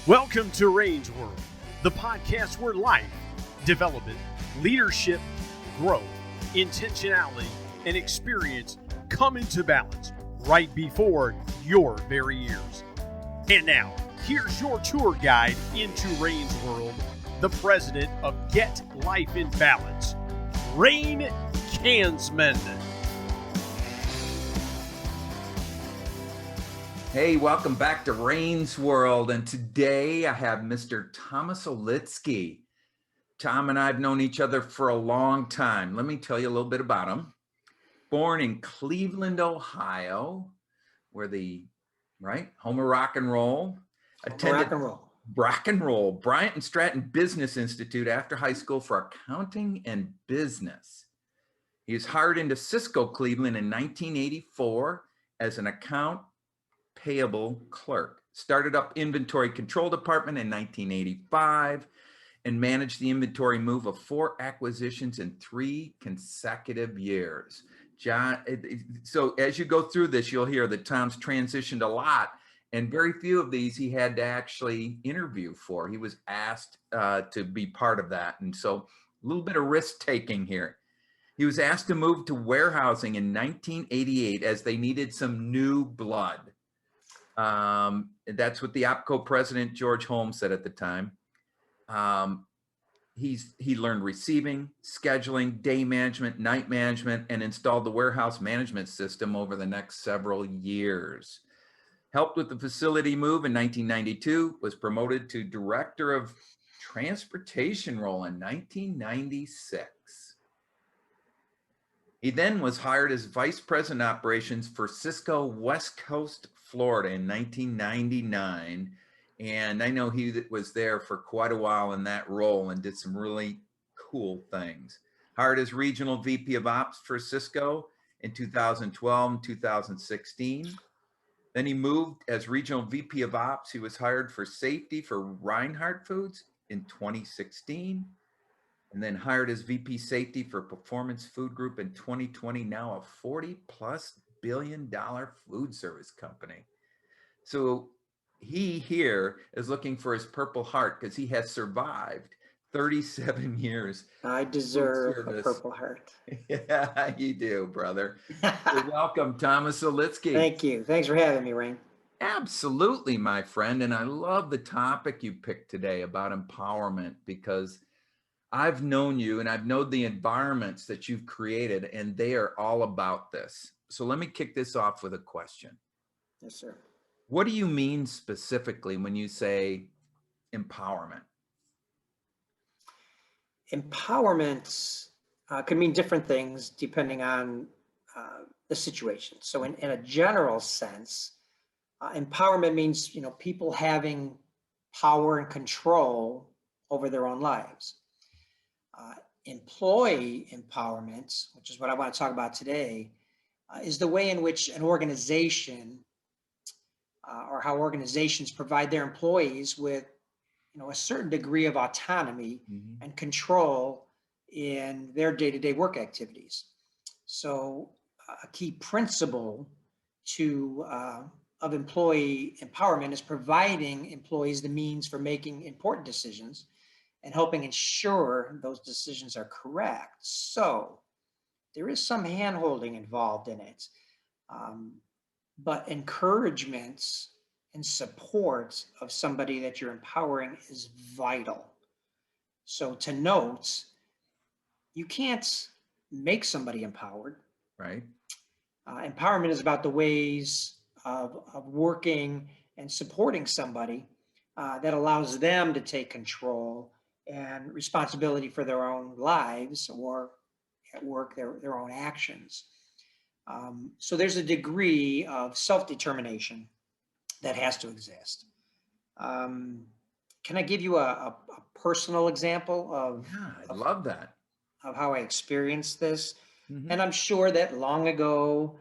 Welcome to Range World, the podcast where life, development, leadership, growth, intentionality, and experience come into balance right before your very ears. And now, here's your tour guide into Range World, the president of Get Life in Balance, Rain Kansman. Hey, welcome back to Rain's World, and today I have Mr. Thomas Olitsky. Tom and I have known each other for a long time. Let me tell you a little bit about him. Born in Cleveland, Ohio, where home of rock and roll. Attended rock and roll, Bryant and Stratton Business Institute after high school for accounting and business. He was hired into Cisco Cleveland in 1984 as an account payable clerk. Started up inventory control department in 1985 and managed the inventory move of 4 acquisitions in 3 consecutive years. So as you go through this, you'll hear that Tom's transitioned a lot, and very few of these he had to actually interview for. He was asked to be part of that, and so a little bit of risk taking here. He was asked to move to warehousing in 1988 as they needed some new blood. That's what the OpCo president, George Holmes, said at the time. He learned receiving, scheduling, day management, night management, and installed the warehouse management system over the next several years. Helped with the facility move in 1992, was promoted to director of transportation role in 1996. He then was hired as vice president operations for Cisco West Coast, Florida in 1999. And I know he was there for quite a while in that role and did some really cool things. Hired as regional VP of Ops for Cisco in 2012 and 2016. Then he moved as regional VP of Ops. He was hired for safety for Reinhardt Foods in 2016. And then hired as VP Safety for Performance Food Group in 2020, now a $40+ billion food service company. So he here is looking for his Purple Heart because he has survived 37 years. I deserve a Purple Heart. Yeah, you do, brother. So welcome, Thomas Olitsky. Thank you. Thanks for having me, Rain. Absolutely, my friend. And I love the topic you picked today about empowerment, because I've known you and I've known the environments that you've created, and they are all about this. So let me kick this off with a question. Yes, sir. What do you mean specifically when you say empowerment? Empowerment could mean different things depending on the situation. So in a general sense, empowerment means, people having power and control over their own lives. Employee empowerment, which is what I want to talk about today, is the way in which an organization or how organizations provide their employees with, a certain degree of autonomy and control in their day-to-day work activities. So a key principle of employee empowerment is providing employees the means for making important decisions and helping ensure those decisions are correct. So there is some hand-holding involved in it, but encouragement and support of somebody that you're empowering is vital. So to note, you can't make somebody empowered. Right. Empowerment is about the ways of working and supporting somebody that allows them to take control and responsibility for their own lives, or at work, their own actions. So there's a degree of self-determination that has to exist. Can I give you a personal example of? Yeah, I love that. Of how I experienced this. And I'm sure that long ago,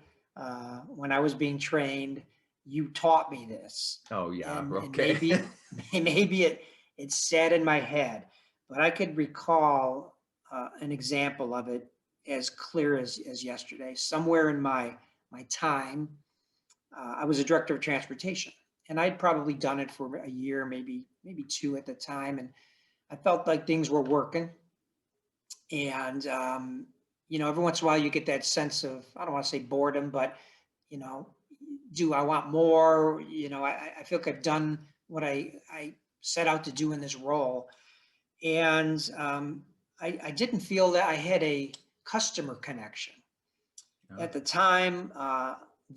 when I was being trained, you taught me this. Oh yeah, okay. And maybe it sat in my head, but I could recall an example of it as clear as yesterday. Somewhere in my time, I was a director of transportation, and I'd probably done it for a year, maybe two at the time, and I felt like things were working. And every once in a while you get that sense of, I don't want to say boredom, but you know, do I want more? I feel like I've done what I set out to do in this role, and I didn't feel that I had a customer connection. Yeah. At the time,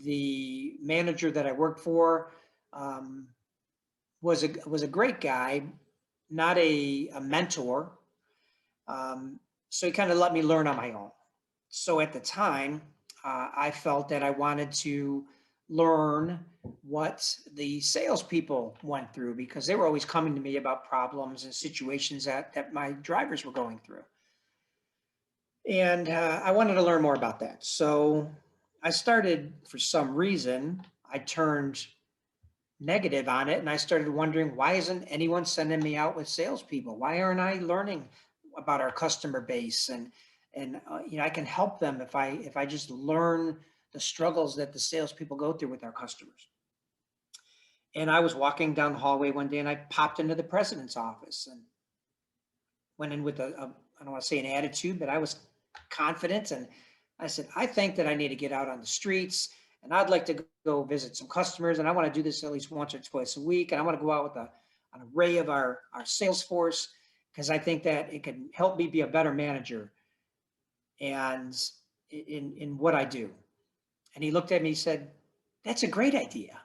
the manager that I worked for um, was a great guy, not a mentor. So he kind of let me learn on my own. So at the time, I felt that I wanted to learn what the salespeople went through, because they were always coming to me about problems and situations that my drivers were going through. And I wanted to learn more about that. So I started, for some reason, I turned negative on it, and I started wondering, why isn't anyone sending me out with salespeople? Why aren't I learning about our customer base? And I can help them if I just learn the struggles that the salespeople go through with our customers. And I was walking down the hallway one day, and I popped into the president's office and went in with I don't want to say an attitude, but I was confident. And I said, I think that I need to get out on the streets, and I'd like to go visit some customers, and I want to do this at least once or twice a week. And I want to go out with an array of our sales force, because I think that it can help me be a better manager and in what I do. And he looked at me, he said, that's a great idea.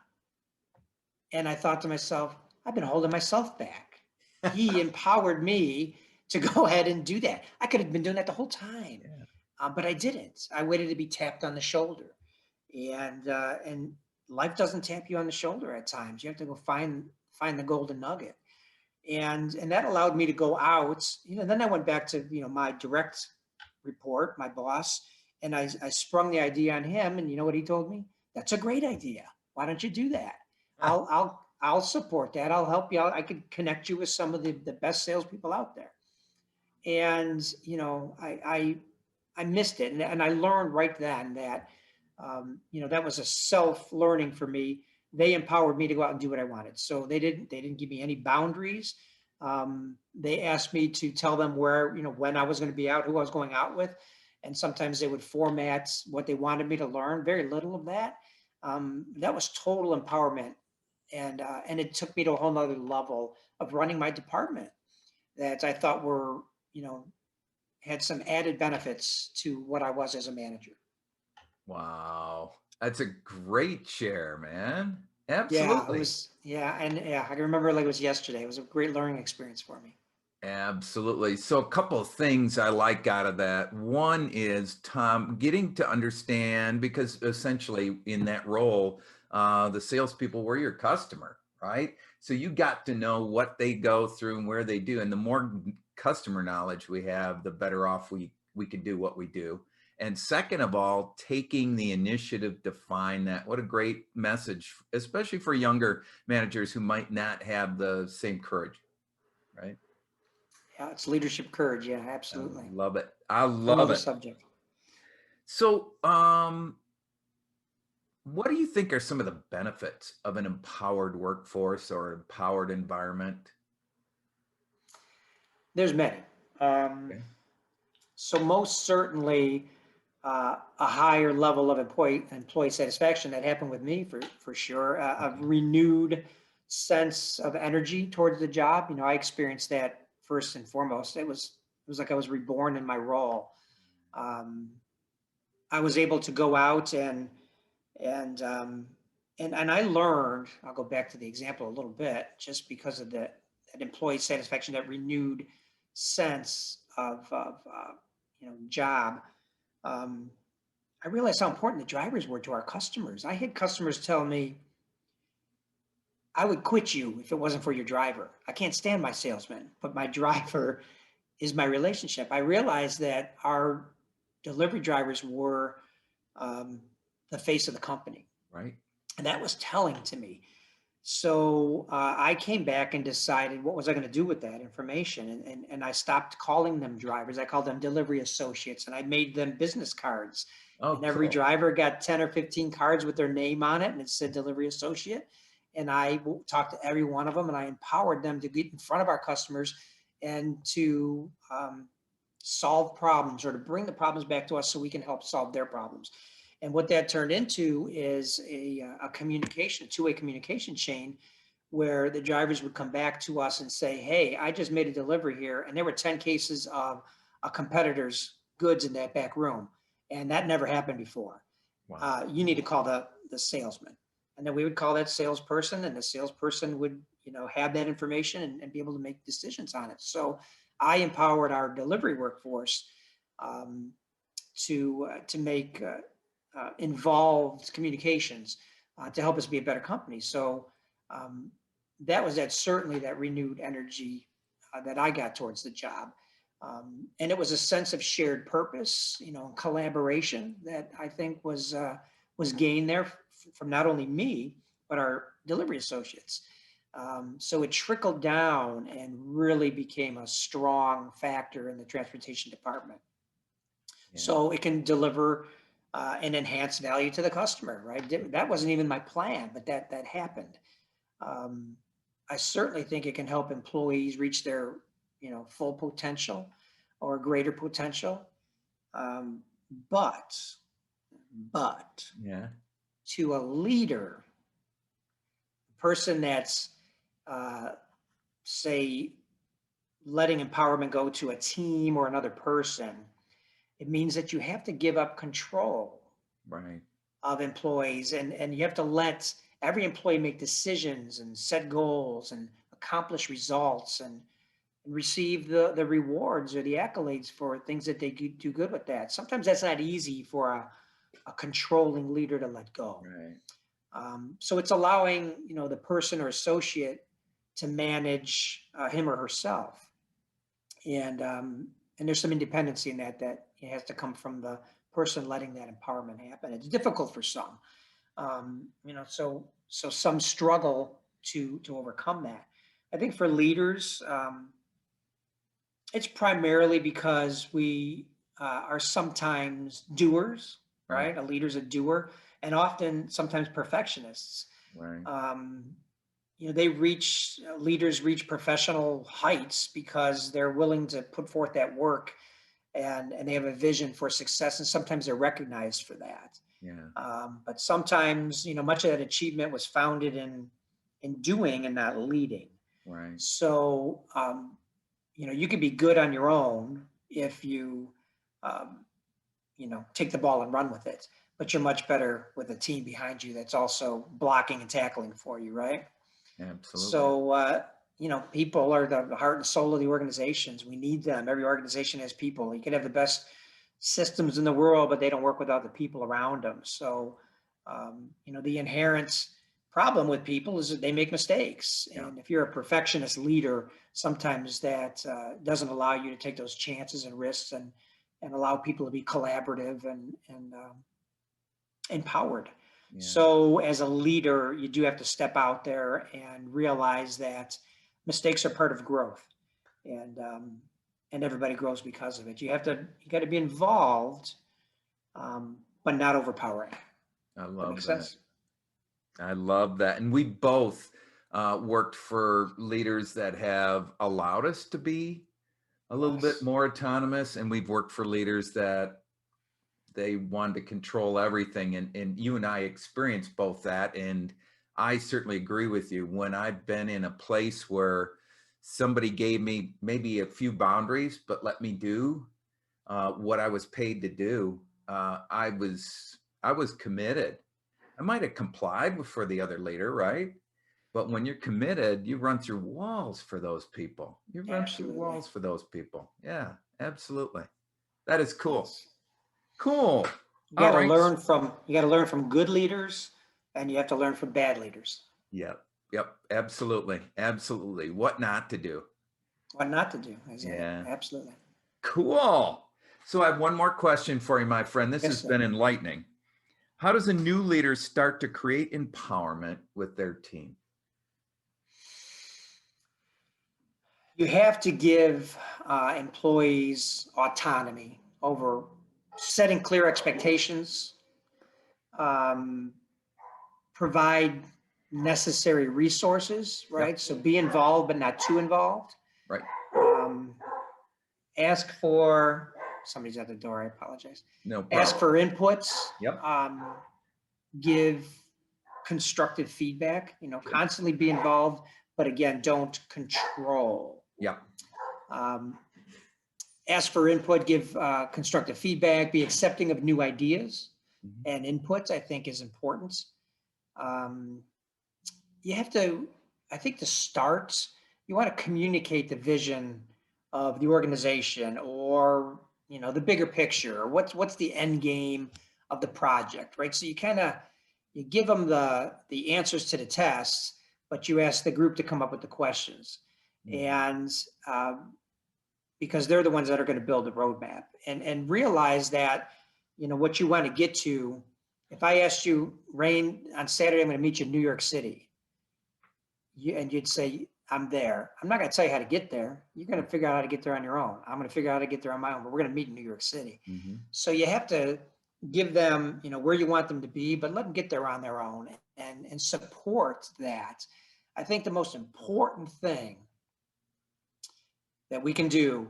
And I thought to myself, I've been holding myself back. He empowered me to go ahead and do that. I could have been doing that the whole time, Yeah. but I didn't. I waited to be tapped on the shoulder, and life doesn't tap you on the shoulder at times. You have to go find the golden nugget, and that allowed me to go out. Then I went back to my direct report, my boss, and I sprung the idea on him. And you know what he told me? That's a great idea. Why don't you do that? I'll support that. I'll help you out. I could connect you with some of the best salespeople out there. And I missed it, and I learned right then that that was a self-learning for me. They empowered me to go out and do what I wanted. So they didn't give me any boundaries. They asked me to tell them where, when I was going to be out, who I was going out with, and sometimes they would format what they wanted me to learn. Very little of that. That was total empowerment, and it took me to a whole nother level of running my department that I thought were, had some added benefits to what I was as a manager. Wow. That's a great share, man. Yeah, it Absolutely. was, yeah. And yeah, I can remember like it was yesterday. It was a great learning experience for me. Absolutely. So a couple of things I like out of that. One is Tom getting to understand, because essentially in that role, the salespeople were your customer, right? So you got to know what they go through and where they do. And the more customer knowledge we have, the better off we can do what we do. And second of all, taking the initiative to find that. What a great message, especially for younger managers who might not have the same courage, right? Yeah, it's leadership courage. Yeah, I absolutely. love it. I Whole love nother it. subject. So, what do you think are some of the benefits of an empowered workforce or empowered environment? There's many. Um, Okay. so most certainly, a higher level of employee satisfaction that happened with me for sure. A renewed sense of energy towards the job. I experienced that first and foremost. It was like I was reborn in my role. Um, I was able to go out and and I learned. I'll go back to the example a little bit, just because of that employee satisfaction, that renewed sense of job. Um, I realized how important the drivers were to our customers. I had customers tell me, I would quit you if it wasn't for your driver. I can't stand my salesman, but my driver is my relationship. I realized that our delivery drivers were um, the face of the company. Right. And that was telling to me. So I came back and decided, what was I going to do with that information? And I stopped calling them drivers. I called them delivery associates, and I made them business cards. Oh, And every cool. driver got 10 or 15 cards with their name on it, and it said delivery associate. and I talked to every one of them, and I empowered them to get in front of our customers and to solve problems, or to bring the problems back to us so we can help solve their problems. And what that turned into is a communication, two-way communication chain, where the drivers would come back to us and say, hey, I just made a delivery here, and there were 10 cases of a competitor's goods in that back room. And that never happened before. Wow. You need to call the salesman. And then we would call that salesperson, and the salesperson would, have that information and be able to make decisions on it. So I empowered our delivery workforce to make involved communications to help us be a better company. So that's certainly that renewed energy that I got towards the job. And it was a sense of shared purpose, and collaboration that I think was gained there from not only me, but our delivery associates. So it trickled down and really became a strong factor in the transportation department. Yeah. So it can deliver an enhanced value to the customer, right? That wasn't even my plan, but that happened. I certainly think it can help employees reach their, full potential or greater potential. But Yeah. to a leader, a person that's, say, letting empowerment go to a team or another person, it means that you have to give up control Right. of employees, and you have to let every employee make decisions and set goals and accomplish results and receive the rewards or the accolades for things that they do good with that. Sometimes that's not easy for a controlling leader to let go. Right. So it's allowing, the person or associate to manage him or herself. And there's some independency in that it has to come from the person letting that empowerment happen. It's difficult for some, so some struggle to overcome that. I think for leaders, it's primarily because we are sometimes doers, right? A leader's a doer, and often sometimes perfectionists. Right. Leaders reach professional heights because they're willing to put forth that work, and they have a vision for success, and sometimes they're recognized for that. Yeah. But sometimes, much of that achievement was founded in doing and not leading. Right. So, you can be good on your own if you, take the ball and run with it, but you're much better with a team behind you that's also blocking and tackling for you, right? Absolutely. So, people are the heart and soul of the organizations. We need them. Every organization has people. You can have the best systems in the world, but they don't work without the people around them. So, the inherent problem with people is that they make mistakes. Yeah. And if you're a perfectionist leader, sometimes that doesn't allow you to take those chances and risks and allow people to be collaborative and empowered. Yeah. So as a leader, you do have to step out there and realize that mistakes are part of growth, and everybody grows because of it. You got to be involved, but not overpowering. I love That makes that. sense? I love that. And we both worked for leaders that have allowed us to be a little Yes. bit more autonomous. And we've worked for leaders that they wanted to control everything. And you and I experienced both that. And I certainly agree with you. When I've been in a place where somebody gave me maybe a few boundaries, but let me do what I was paid to do, I was committed. I might have complied for the other leader, right? But when you're committed, you run through walls for those people. You run through Absolutely. walls for those people. Yeah, absolutely. That is cool. Yes. Cool. You got to All right. learn from good leaders, and you have to learn from bad leaders. Yep. Absolutely. Absolutely. What not to do. What not to do. Exactly. Yeah. Absolutely. Cool. So I have one more question for you, my friend. This Yes, has sir. been enlightening. How does a new leader start to create empowerment with their team? You have to give employees autonomy over setting clear expectations, provide necessary resources, right? So be involved, but not too involved. Right. Ask for, somebody's at the door, I apologize. No problem. Ask for inputs. Yep. Give constructive feedback, constantly be involved, but again, don't control. Yep. Ask for input, give constructive feedback, be accepting of new ideas and inputs, I think is important. You have to, I think to start, you want to communicate the vision of the organization or, the bigger picture, or what's the end game of the project, right? So you you give them the answers to the tests, but you ask the group to come up with the questions. And because they're the ones that are going to build the roadmap, and realize that, what you want to get to. If I asked you, Rain, on Saturday, I'm going to meet you in New York City, and you'd say, I'm there. I'm not going to tell you how to get there. You're going to figure out how to get there on your own. I'm going to figure out how to get there on my own, but we're going to meet in New York City. So you have to give them, where you want them to be, but let them get there on their own and support that. I think the most important thing that we can do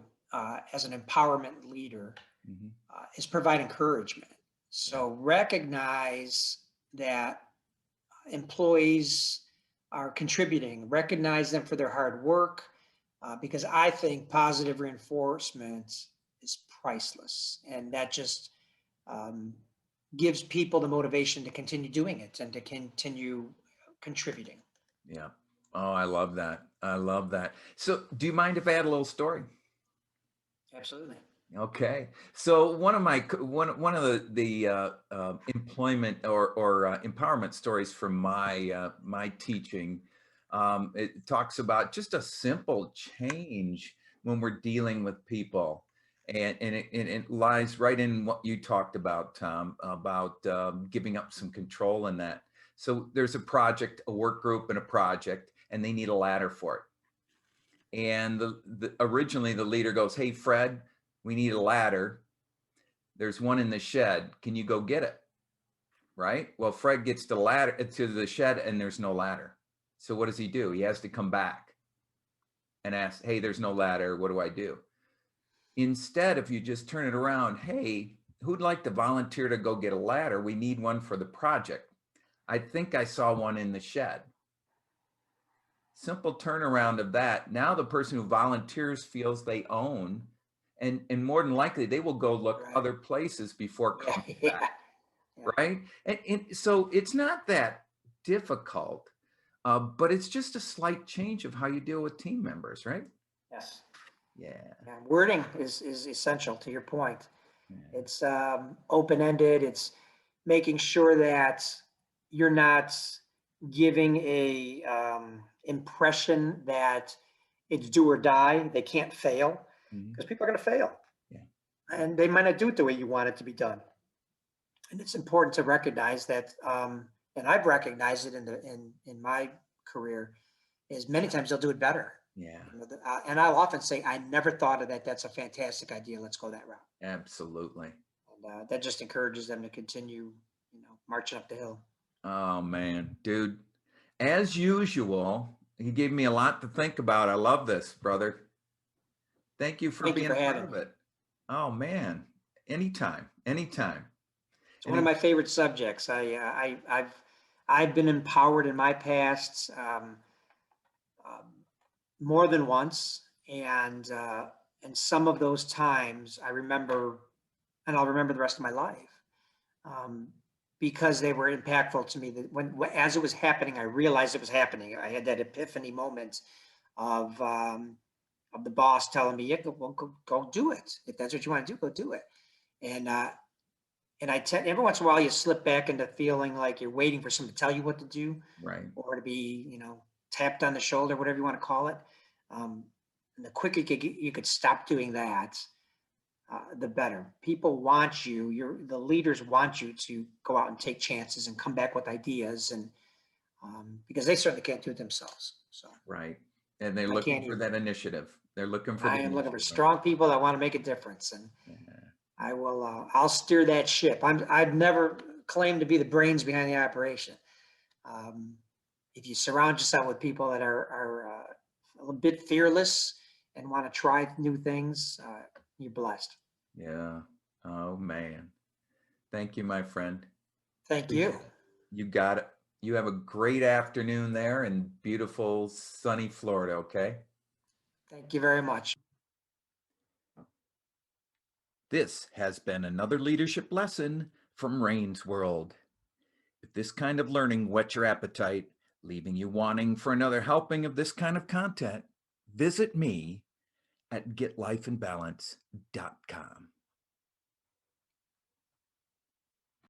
as an empowerment leader is provide encouragement. So recognize that employees are contributing, recognize them for their hard work, because I think positive reinforcement is priceless. And that just gives people the motivation to continue doing it and to continue contributing. Yeah. Oh, I love that. I love that. So do you mind if I add a little story? Absolutely. Okay. So one of the employment or empowerment stories from my teaching, it talks about just a simple change when we're dealing with people, and it lies right in what you talked about, Tom, about giving up some control in that. So there's a project, a work group, and a project, and they need a ladder for it. And originally the leader goes, "Hey, Fred, we need a ladder. There's one in the shed. Can you go get it?" Right? Well, Fred gets the ladder to the shed and there's no ladder. So what does he do? He has to come back and ask, "Hey, there's no ladder. What do I do?" Instead, if you just turn it around, "Hey, who'd like to volunteer to go get a ladder? We need one for the project. I think I saw one in the shed." Simple turnaround of that. Now the person who volunteers feels they own, and more than likely they will go look other places before coming back. Right? And so it's not that difficult, but it's just a slight change of how you deal with team members, right? Yes. Yeah. Wording is essential to your point. It's open-ended. It's making sure that you're not giving a impression that it's do or die. They can't fail, because people are going to fail. And they might not do it the way you want it to be done. And it's important to recognize that, and I've recognized it in my career, is many times they'll do it better. Yeah. And I'll often say, "I never thought of that. That's a fantastic idea. Let's go that route." Absolutely. And that just encourages them to continue, marching up the hill. Oh man, dude, as usual, he gave me a lot to think about. I love this, brother. Thank you for being a part of it. Oh man, anytime. It's one of my favorite subjects. I've been empowered in my past more than once, and some of those times I remember, and I'll remember the rest of my life, because they were impactful to me. That as it was happening, I realized it was happening. I had that epiphany moment of the boss telling me, "Yeah, go do it. If that's what you want to do, go do it." And every once in a while you slip back into feeling like you're waiting for someone to tell you what to do, right? Or to be, tapped on the shoulder, whatever you want to call it. And the quicker you could stop doing that, the better. People want you. The leaders want you to go out and take chances and come back with ideas, and because they certainly can't do it themselves. So right, and they're looking for that initiative. They're looking for. I am looking for strong people that want to make a difference, and I will. I'll steer that ship. I've never claimed to be the brains behind the operation, if you surround yourself with people that are a little bit fearless and want to try new things, you're blessed. Yeah. Oh man. Thank you, my friend. Thank you. You got it. You have a great afternoon there in beautiful sunny Florida, okay? Thank you very much. This has been another leadership lesson from Rain's World. If this kind of learning whets your appetite, leaving you wanting for another helping of this kind of content, visit me at getlifeandbalance.com.